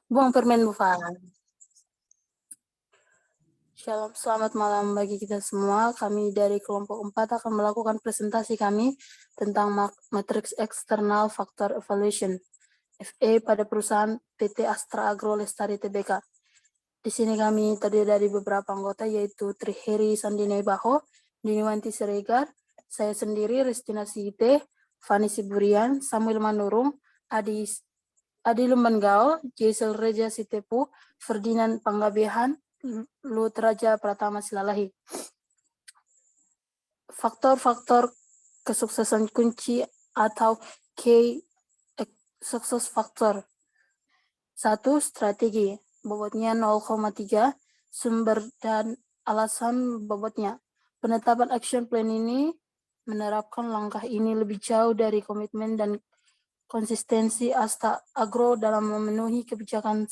Buang permen, Bu Farhan. Shalom, selamat malam bagi kita semua. Kami dari kelompok 4 akan melakukan presentasi kami tentang Matrix External Factor Evaluation, FE pada perusahaan PT Astra Agro Lestari Tbk. Di sini kami terdiri dari beberapa anggota yaitu Triheri Sandine Baho, Diniwanti Siregar, saya sendiri Restina Site, Fani Siburian, Samuel Manurung, Adi Lumban Gaul, Jaisel Reja Sitepu, Ferdinand Panggabehan, Lut Raja Pratama Silalahi. Faktor-faktor kesuksesan kunci atau key success factor. 1. Strategi, bobotnya 0,3, sumber dan alasan bobotnya. Penetapan action plan ini menerapkan langkah ini lebih jauh dari komitmen dan konsistensi Astra Agro dalam memenuhi kebijakan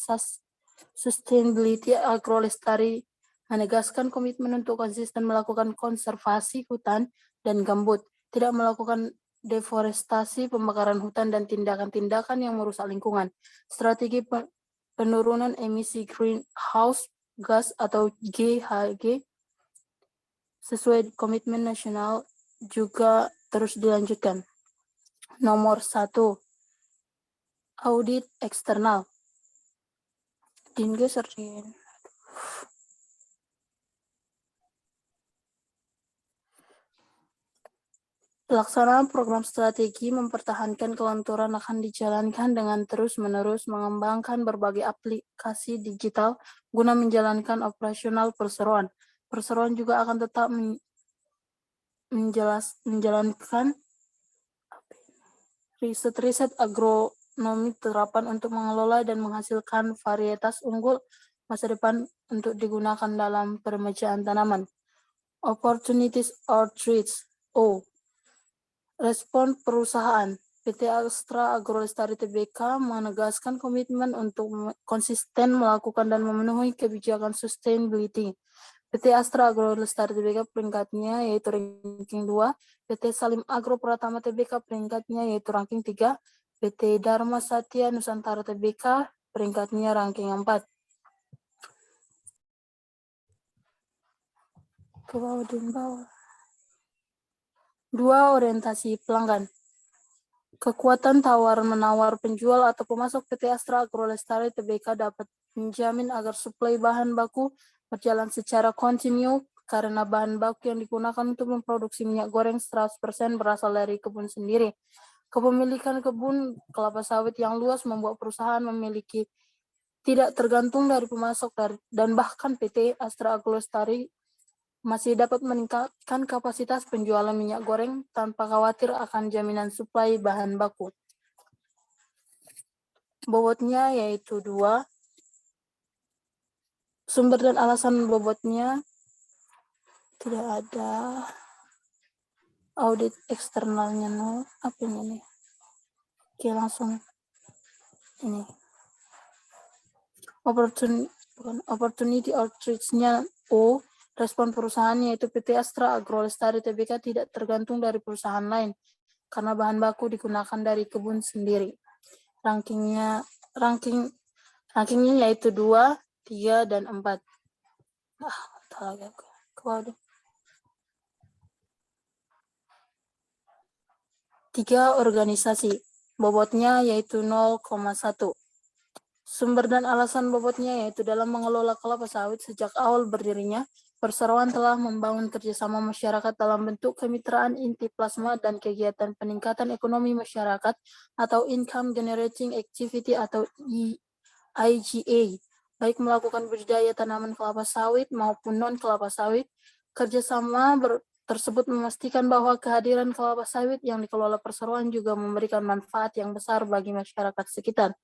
Sustainability Agro Lestari, menegaskan komitmen untuk konsisten melakukan konservasi hutan dan gambut, tidak melakukan deforestasi, pembakaran hutan, dan tindakan-tindakan yang merusak lingkungan. Strategi penurunan emisi greenhouse gas atau GHG sesuai komitmen nasional juga terus dilanjutkan. Nomor 1. Audit eksternal. Pelaksanaan program strategi mempertahankan kelenturan akan dijalankan dengan terus-menerus mengembangkan berbagai aplikasi digital guna menjalankan operasional perseroan. Perseroan juga akan tetap menjalankan riset agronomi terapan untuk mengelola dan menghasilkan varietas unggul masa depan untuk digunakan dalam peremajaan tanaman. Opportunities or threats. Respon perusahaan. PT Astra Agro Lestari Tbk menegaskan komitmen untuk konsisten melakukan dan memenuhi kebijakan sustainability. PT Astra Agro Lestari Tbk peringkatnya yaitu ranking 2, PT Salim Agro Pratama Tbk peringkatnya yaitu ranking 3, PT Dharma Satya Nusantara Tbk peringkatnya ranking 4. Ke bawah dan bawah. 2. Orientasi pelanggan. Kekuatan tawar-menawar penjual atau pemasok PT Astra Agro Lestari Tbk dapat menjamin agar suplai bahan baku berjalan secara kontinu karena bahan baku yang digunakan untuk memproduksi minyak goreng 100% berasal dari kebun sendiri. Kepemilikan kebun kelapa sawit yang luas membuat perusahaan memiliki tidak tergantung dari pemasok dan bahkan PT Astra Agro Lestari masih dapat meningkatkan kapasitas penjualan minyak goreng tanpa khawatir akan jaminan suplai bahan baku. Bobotnya yaitu 2. Sumber dan alasan bobotnya tidak ada. Audit eksternalnya 0. Apa ini? Oke, langsung ini. Opportunity or threats-nya O. Respon perusahaan yaitu PT Astra Agro Lestari Tbk tidak tergantung dari perusahaan lain karena bahan baku digunakan dari kebun sendiri. Rankingnya yaitu 2, 3, dan 4. Lagi aku. Keluar. 3. Organisasi. Bobotnya yaitu 0,1. Sumber dan alasan bobotnya yaitu dalam mengelola kelapa sawit sejak awal berdirinya, perseroan telah membangun kerjasama masyarakat dalam bentuk kemitraan inti plasma dan kegiatan peningkatan ekonomi masyarakat atau Income Generating Activity atau IGA, baik melakukan budidaya tanaman kelapa sawit maupun non-kelapa sawit. Kerjasama tersebut memastikan bahwa kehadiran kelapa sawit yang dikelola perseroan juga memberikan manfaat yang besar bagi masyarakat sekitar.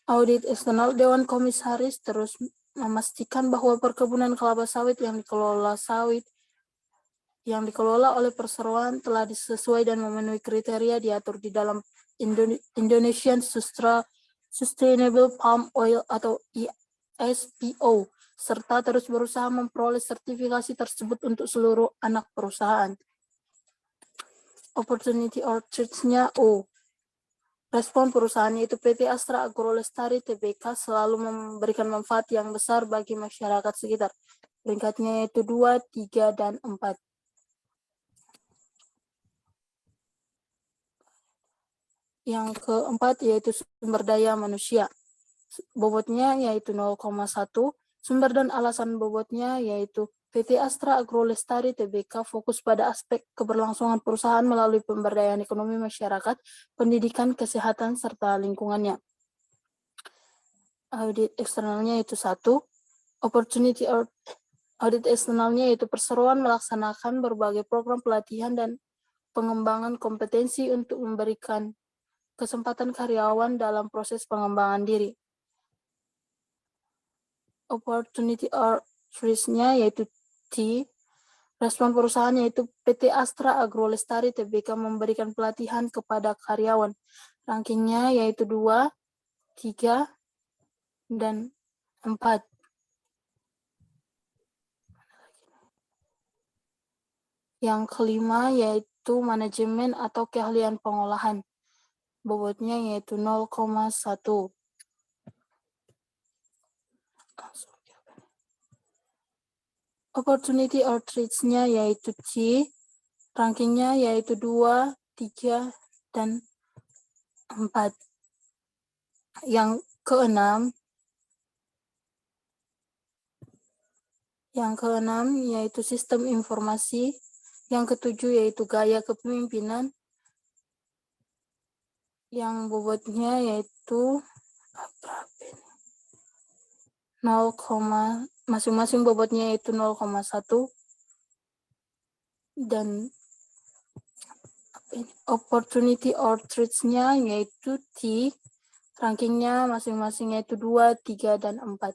Audit eksternal. Dewan Komisaris terus memastikan bahwa perkebunan kelapa sawit yang dikelola oleh perseroan telah sesuai dan memenuhi kriteria diatur di dalam Indonesian Sustainable Palm Oil atau ISPO serta terus berusaha memperoleh sertifikasi tersebut untuk seluruh anak perusahaan. Opportunity or threats-nya O. Respon perusahaan yaitu PT Astra Agrolestari Tbk selalu memberikan manfaat yang besar bagi masyarakat sekitar. Peringkatnya yaitu 2, 3, dan 4. Yang keempat yaitu sumber daya manusia. Bobotnya yaitu 0,1. Sumber dan alasan bobotnya yaitu PT Astra Agrolestari Tbk fokus pada aspek keberlangsungan perusahaan melalui pemberdayaan ekonomi masyarakat, pendidikan, kesehatan, serta lingkungannya. Audit eksternalnya yaitu 1. Opportunity audit eksternalnya yaitu perseroan melaksanakan berbagai program pelatihan dan pengembangan kompetensi untuk memberikan kesempatan karyawan dalam proses pengembangan diri. Opportunity or risk-nya yaitu T. Respon perusahaan yaitu PT Astra Agrolestari Tbk memberikan pelatihan kepada karyawan. Rankingnya yaitu 2, 3, dan 4. Yang kelima yaitu manajemen atau keahlian pengolahan. Bobotnya yaitu 0,1. Opportunity or threats-nya yaitu C. Rankingnya yaitu 2, 3, dan 4. Yang keenam yaitu sistem informasi. Yang ketujuh yaitu gaya kepemimpinan. Yang bobotnya yaitu 0, masing-masing bobotnya yaitu 0,1. Dan opportunity or threats-nya yaitu T. Rankingnya masing-masing yaitu 2, 3, dan 4.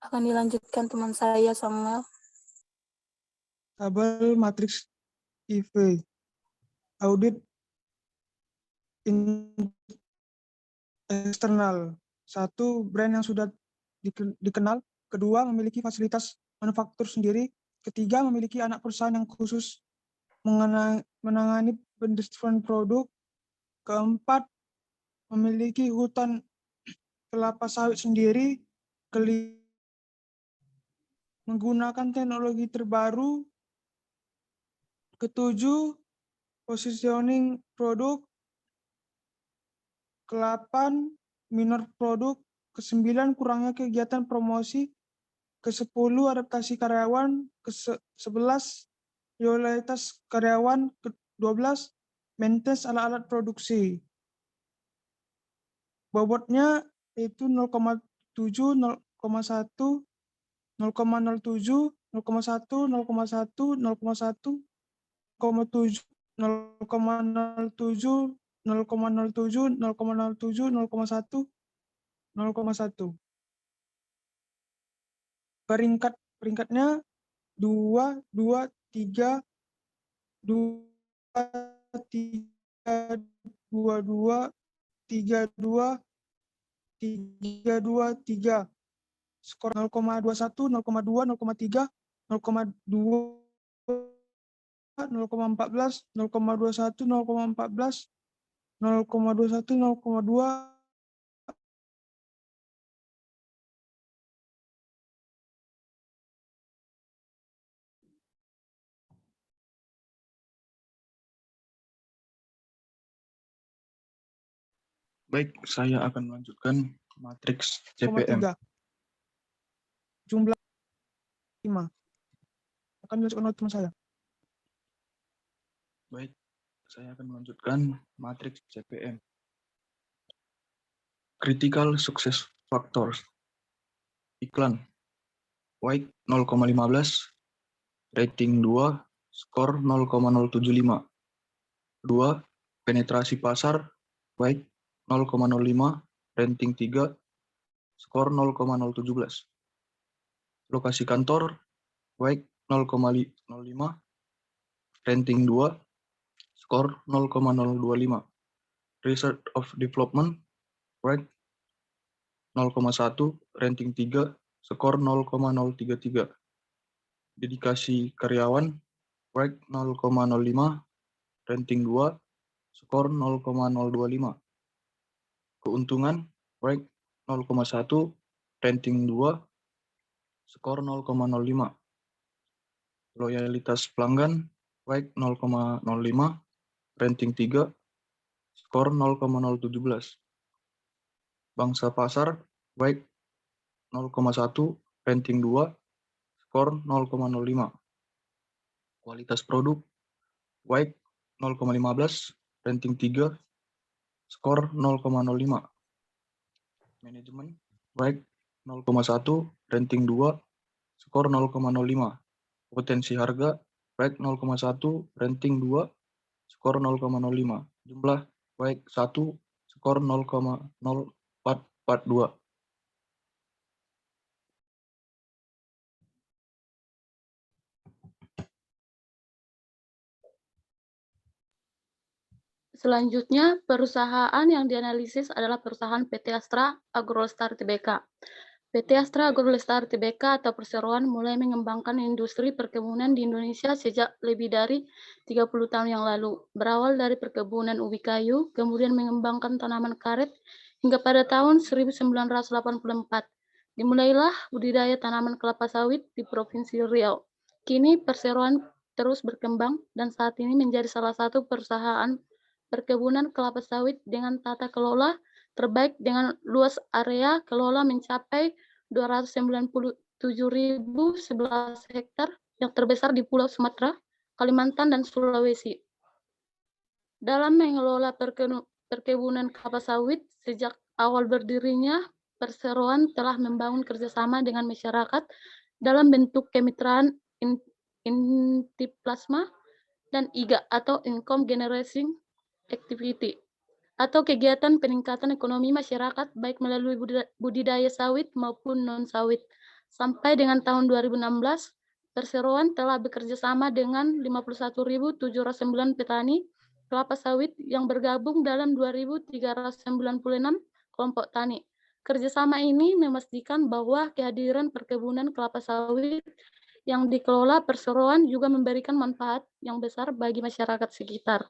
Akan dilanjutkan teman saya, Samuel. Tabel matriks IV. Audit eksternal. 1. Brand yang sudah dikenal. 2. Memiliki fasilitas manufaktur sendiri. 3. Memiliki anak perusahaan yang khusus menangani pendistribusian produk. 4. Memiliki hutan kelapa sawit sendiri. 5. Menggunakan teknologi terbaru. 7. Positioning produk. 8. Minor produk. 9. Kurangnya kegiatan promosi. 10. Adaptasi karyawan. 11. Loyalitas karyawan. 12. Maintenance alat-alat produksi. Bobotnya itu 0,7, 0,1, 0,07, 0,1, 0,1, 0,1, 0,7, 0,07, 0,07, 0,07, 0,1, 0,1. Peringkatnya 2, 2, 3, 2, 3, 2, 2, 3, 2, 3, 2, 3. Skor 0,21, 0,2, 0,3, 0,2, 0,14, 0,21, 0,14, 0,21, 0,2. Baik, saya akan melanjutkan matriks CPM. 3. Jumlah 5. Akan dilanjutkan oleh teman saya. Baik, saya akan melanjutkan matriks CPM. Critical Success Factors. Iklan. White 0,15. Rating 2. Skor 0,075. 2. Penetrasi pasar. White 0,05. Rating 3. Skor 0,017. Lokasi kantor, baik 0,05, ranting 2, skor 0,025. Research of Development, right 0,1, ranting 3, skor 0,033. Dedikasi karyawan, right 0,05, ranting 2, skor 0,025. Keuntungan, right 0,1, ranting 2, skor 0,05. Loyalitas pelanggan, right 0,05, ranting 3, skor 0,017. Bangsa pasar, baik 0,1, ranting 2, skor 0,05. Kualitas produk, baik 0,15, ranting 3, skor 0,05. Manajemen, baik 0,1, ranting 2, skor 0,05. Potensi harga, baik 0,1, ranting 2, skor 0,05. Jumlah, baik 1, skor 0,0442. Selanjutnya, perusahaan yang dianalisis adalah perusahaan PT Astra Agrolestari Tbk. PT Astra Agrolestari Tbk atau perseroan mulai mengembangkan industri perkebunan di Indonesia sejak lebih dari 30 tahun yang lalu. Berawal dari perkebunan ubi kayu, kemudian mengembangkan tanaman karet, hingga pada tahun 1984. Dimulailah budidaya tanaman kelapa sawit di Provinsi Riau. Kini perseroan terus berkembang dan saat ini menjadi salah satu perusahaan perkebunan kelapa sawit dengan tata kelola terbaik dengan luas area kelola mencapai 297.011 hektar yang terbesar di Pulau Sumatera, Kalimantan, dan Sulawesi. Dalam mengelola perkebunan kelapa sawit, sejak awal berdirinya, perseroan telah membangun kerjasama dengan masyarakat dalam bentuk kemitraan Intiplasma dan IGA atau Income Generating Activity atau kegiatan peningkatan ekonomi masyarakat baik melalui budidaya sawit maupun non-sawit. Sampai dengan tahun 2016, perseroan telah bekerja sama dengan 51.709 petani kelapa sawit yang bergabung dalam 2.396 kelompok tani. Kerjasama ini memastikan bahwa kehadiran perkebunan kelapa sawit yang dikelola perseroan juga memberikan manfaat yang besar bagi masyarakat sekitar.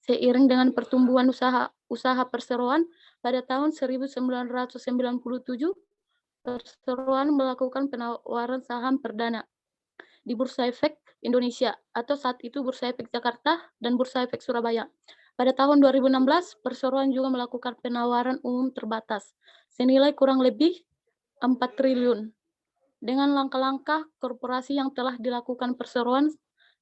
Seiring dengan pertumbuhan usaha perseroan, pada tahun 1997, perseroan melakukan penawaran saham perdana di Bursa Efek Indonesia atau saat itu Bursa Efek Jakarta dan Bursa Efek Surabaya. Pada tahun 2016, perseroan juga melakukan penawaran umum terbatas senilai kurang lebih 4 triliun. Dengan langkah-langkah korporasi yang telah dilakukan perseroan,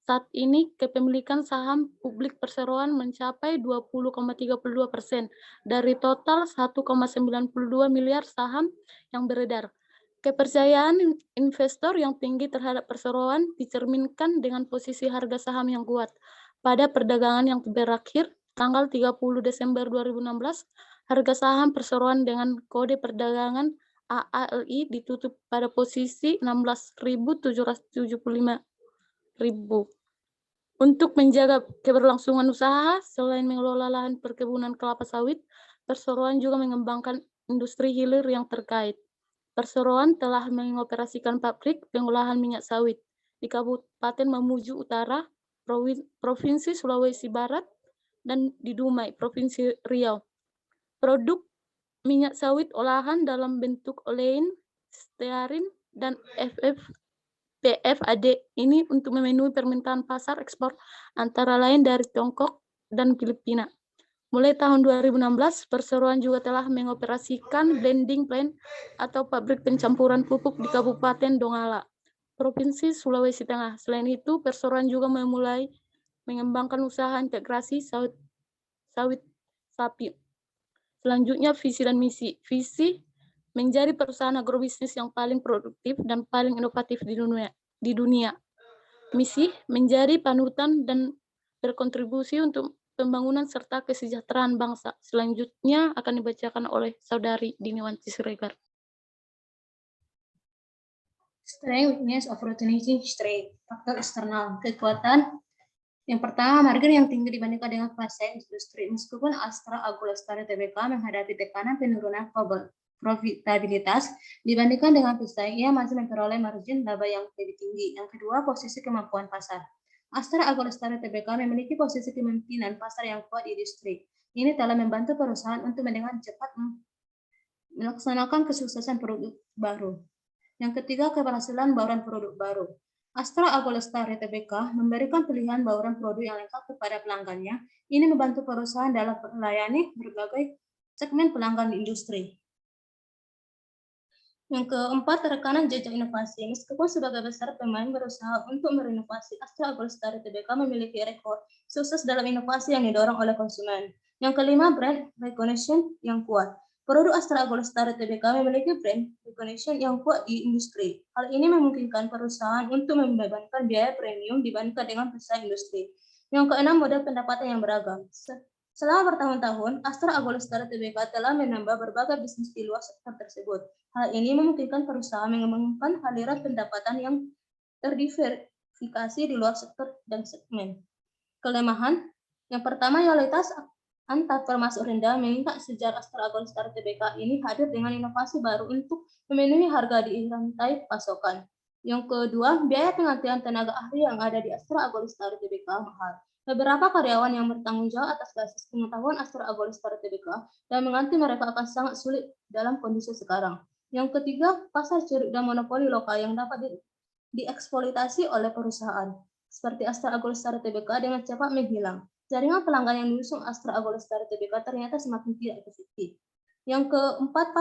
saat ini kepemilikan saham publik perseroan mencapai 20,32% dari total 1,92 miliar saham yang beredar. Kepercayaan investor yang tinggi terhadap perseroan dicerminkan dengan posisi harga saham yang kuat. Pada perdagangan yang berakhir tanggal 30 Desember 2016, harga saham perseroan dengan kode perdagangan AALI ditutup pada posisi 16.775.000. Untuk menjaga keberlangsungan usaha, selain mengelola lahan perkebunan kelapa sawit, perseroan juga mengembangkan industri hilir yang terkait. Perseroan telah mengoperasikan pabrik pengolahan minyak sawit di Kabupaten Mamuju Utara, Provinsi Sulawesi Barat, dan di Dumai, Provinsi Riau. Produk minyak sawit olahan dalam bentuk olein, stearin, dan PFAD ini untuk memenuhi permintaan pasar ekspor antara lain dari Tiongkok dan Filipina. Mulai tahun 2016, perseroan juga telah mengoperasikan blending plant atau pabrik pencampuran pupuk di Kabupaten Donggala, Provinsi Sulawesi Tengah. Selain itu, perseroan juga memulai mengembangkan usaha integrasi sawit sapi. Selanjutnya, visi dan misi. Visi menjadi perusahaan agrobisnis yang paling produktif dan paling inovatif di dunia. Misi menjadi panutan dan berkontribusi untuk pembangunan serta kesejahteraan bangsa. Selanjutnya akan dibacakan oleh Saudari Diniwanti Siregar. Strength, weakness, opportunity, strength. Faktor eksternal, kekuatan. Yang pertama, margin yang tinggi dibandingkan dengan pasar industri. Meskipun Astra Agro Lestari Tbk menghadapi tekanan penurunan profitabilitas dibandingkan dengan pesaing, ia masih memperoleh margin laba yang lebih tinggi. Yang kedua, posisi kemampuan pasar. Astra Agro Lestari Tbk memiliki posisi kepemimpinan pasar yang kuat di industri. Ini telah membantu perusahaan untuk dengan cepat melaksanakan kesuksesan produk baru. Yang ketiga, keberhasilan bauran produk baru. Astra Agro Lestari Tbk memberikan pilihan bauran produk yang lengkap kepada pelanggannya. Ini membantu perusahaan dalam melayani berbagai segmen pelanggan di industri. Yang keempat, rekanan jejak inovasi. Meskipun sebagai besar pemain berusaha untuk merenovasi, Astra Agro Lestari Tbk memiliki rekor sukses dalam inovasi yang didorong oleh konsumen. Yang kelima, brand recognition yang kuat. Produk Astra Agro Lestari Tbk memiliki brand recognition yang kuat di industri. Hal ini memungkinkan perusahaan untuk membebankan biaya premium dibandingkan dengan pesaing industri. Yang keenam, model pendapatan yang beragam. Selama bertahun-tahun, Astra Agro Lestari Tbk telah menambah berbagai bisnis di luar sektor tersebut. Hal ini memungkinkan perusahaan mengembangkan aliran pendapatan yang terdiversifikasi di luar sektor dan segmen. Kelemahan, yang pertama, loyalitas antar termasuk rendah meningkat sejak Astra Agro Lestari Tbk ini hadir dengan inovasi baru untuk memenuhi harga di rantai pasokan. Yang kedua, biaya penggantian tenaga ahli yang ada di Astra Agro Lestari Tbk mahal. Beberapa karyawan yang bertanggung jawab atas basis pengetahuan Astra Agro Lestari Tbk dan mengganti mereka akan sangat sulit dalam kondisi sekarang. Yang ketiga, pasar ceruk dan monopoli lokal yang dapat dieksploitasi oleh perusahaan seperti Astra Agro Lestari Tbk dengan cepat menghilang. Jaringan pelanggan yang diusung Astra Agro Lestari Tbk ternyata semakin tidak efektif. Yang keempat,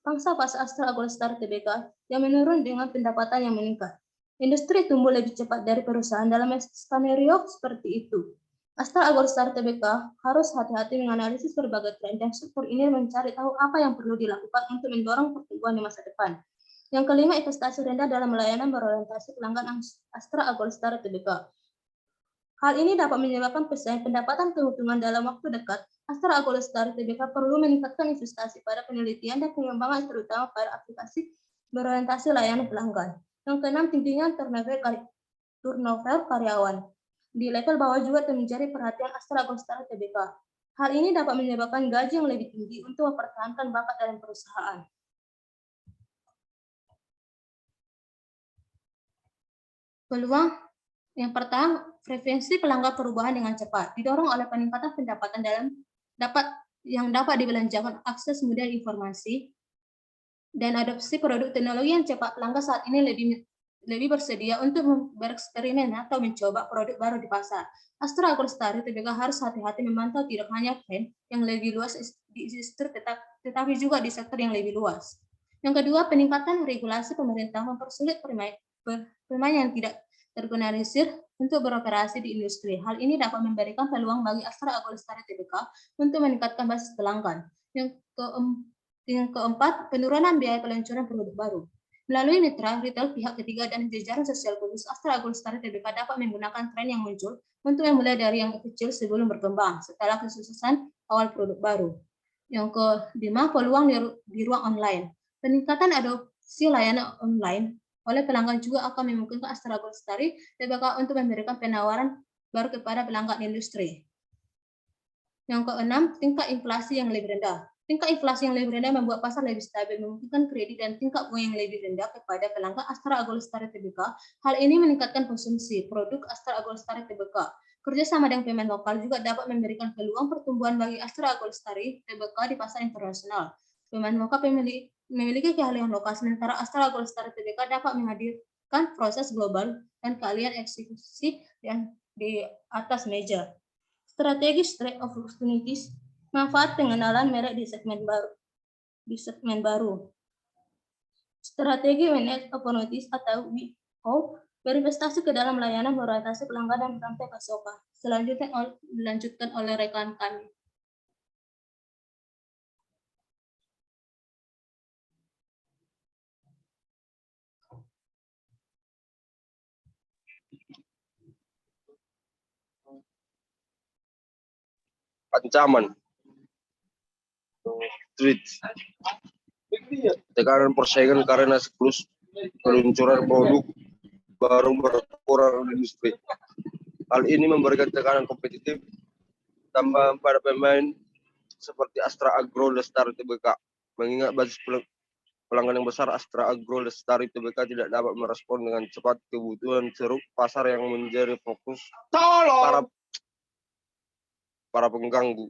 pangsa pasar Astra Agro Lestari Tbk yang menurun dengan pendapatan yang meningkat. Industri tumbuh lebih cepat dari perusahaan dalam skenario seperti itu. Astra Agro Lestari Tbk harus hati-hati menganalisis berbagai tren dan sektor ini mencari tahu apa yang perlu dilakukan untuk mendorong pertumbuhan di masa depan. Yang kelima, investasi rendah dalam layanan berorientasi pelanggan Astra Agro Lestari Tbk. Hal ini dapat menyebabkan pesaing pendapatan keuntungan dalam waktu dekat. Astra Agro Lestari Tbk perlu meningkatkan investasi pada penelitian dan pengembangan terutama pada aplikasi berorientasi layanan pelanggan. Yang keenam, tingginya turnover karyawan. Di level bawah juga menjadi perhatian Astra Agro Lestari Tbk. Hal ini dapat menyebabkan gaji yang lebih tinggi untuk mempertahankan bakat dalam perusahaan. Peluang yang pertama, frekuensi pelanggan perubahan dengan cepat, didorong oleh peningkatan pendapatan yang dapat dibelanjakan akses mudah informasi dan adopsi produk teknologi yang cepat. Pelanggan saat ini lebih bersedia untuk bereksperimen atau mencoba produk baru di pasar. Astra Agro Lestari Tbk harus hati-hati memantau tidak hanya tren yang lebih luas di industri tetapi juga di sektor yang lebih luas. Yang kedua, peningkatan regulasi pemerintah mempersulit pemain yang tidak terorganisir untuk beroperasi di industri. Hal ini dapat memberikan peluang bagi Astra Agro Lestari Tbk untuk meningkatkan basis pelanggan. Yang keempat, penurunan biaya peluncuran produk baru. Melalui mitra, retail, pihak ketiga, dan jajaran sosial khusus, Astra Agro Lestari Tbk dapat menggunakan tren yang muncul untuk memulai dari yang kecil sebelum berkembang setelah kesuksesan awal produk baru. Yang kelima, peluang di ruang online. Peningkatan adopsi layanan online oleh pelanggan juga akan memungkinkan Astra Agro Lestari Tbk untuk memberikan penawaran baru kepada pelanggan industri. Yang keenam, tingkat inflasi yang lebih rendah. Tingkat inflasi yang lebih rendah membuat pasar lebih stabil, memungkinkan kredit dan tingkat bunga yang lebih rendah kepada pelanggan Astra Agro Lestari Tbk. Hal ini meningkatkan konsumsi produk Astra Agro Lestari Tbk. Kerjasama dengan pemain lokal juga dapat memberikan peluang pertumbuhan bagi Astra Agro Lestari Tbk di pasar internasional. Pemain lokal memiliki keahlian lokal, sementara Astra Agro Lestari Tbk dapat menghadirkan proses global dan keahlian eksekusi yang di atas meja. Strategi Strength of Opportunities, manfaat pengenalan merek di segmen baru. Strategi Manage Opportunities atau WO, berinvestasi ke dalam layanan berorientasi pelanggan dan rantai pasokan. Selanjutnya dilanjutkan oleh rekan kami. Ancaman, threat, tekanan persaingan karena siklus peluncuran produk baru berkurang di industri. Hal ini memberikan tekanan kompetitif tambahan pada pemain seperti Astra Agro Lestari Tbk. Mengingat basis pelanggan yang besar, Astra Agro Lestari Tbk tidak dapat merespon dengan cepat kebutuhan ceruk pasar yang menjadi fokus para pengganggu.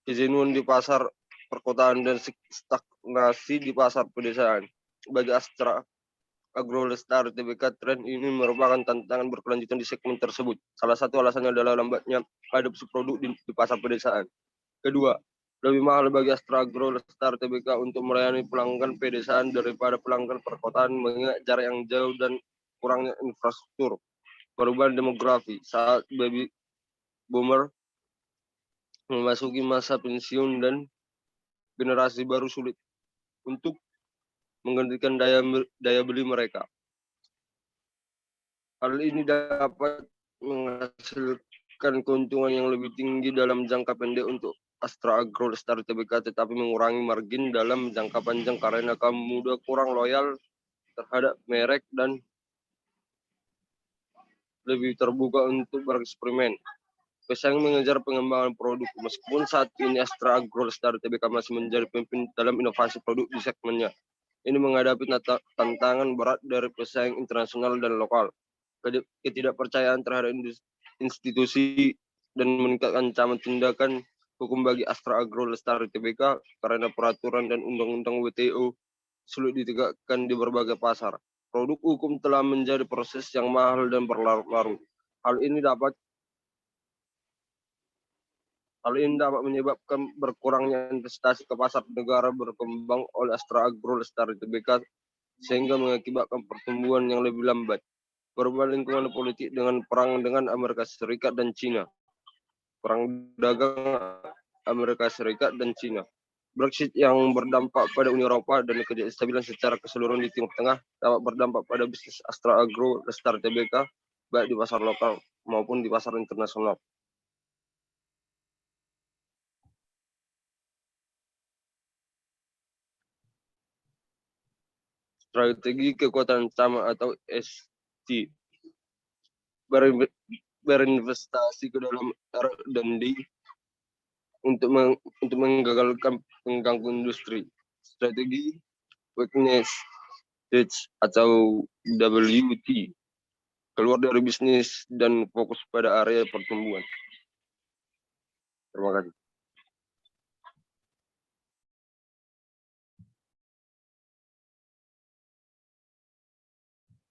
Kejenuhan di pasar perkotaan dan stagnasi di pasar pedesaan. Bagi Astra Agro Lestari Tbk, tren ini merupakan tantangan berkelanjutan di segmen tersebut. Salah satu alasannya adalah lambatnya adopsi produk di pasar pedesaan. Kedua, lebih mahal bagi Astra Agro Lestari Tbk untuk melayani pelanggan pedesaan daripada pelanggan perkotaan mengingat jarak yang jauh dan kurangnya infrastruktur. Perubahan demografi saat baby boomer memasuki masa pensiun dan generasi baru sulit untuk menggantikan daya beli mereka. Hal ini dapat menghasilkan keuntungan yang lebih tinggi dalam jangka pendek untuk Astra Agro Lestari Tbk, tetapi mengurangi margin dalam jangka panjang karena kaum muda kurang loyal terhadap merek dan lebih terbuka untuk bereksperimen. Pesaing mengejar pengembangan produk. Meskipun saat ini Astra Agro Lestari Tbk masih menjadi pemimpin dalam inovasi produk di segmennya, ini menghadapi tantangan berat dari pesaing internasional dan lokal. Ketidakpercayaan terhadap institusi dan meningkatkan ancaman tindakan hukum bagi Astra Agro Lestari Tbk karena peraturan dan undang-undang WTO sulit ditegakkan di berbagai pasar. Produk hukum telah menjadi proses yang mahal dan berlarut-larut. Hal ini dapat menyebabkan berkurangnya investasi ke pasar negara berkembang oleh Astra Agro Lestari Tbk sehingga mengakibatkan pertumbuhan yang lebih lambat. Perubahan lingkungan politik dengan perang dengan Amerika Serikat dan Cina. Perang dagang Amerika Serikat dan Cina. Brexit yang berdampak pada Uni Eropa dan ketidakstabilan secara keseluruhan di Timur Tengah dapat berdampak pada bisnis Astra Agro Lestari Tbk baik di pasar lokal maupun di pasar internasional. Strategi kekuatan sama atau ST. Berinvestasi ke dalam R&D untuk menggagalkan pengganggu industri. Strategi weakness stage atau WT. Keluar dari bisnis dan fokus pada area pertumbuhan. Terima kasih.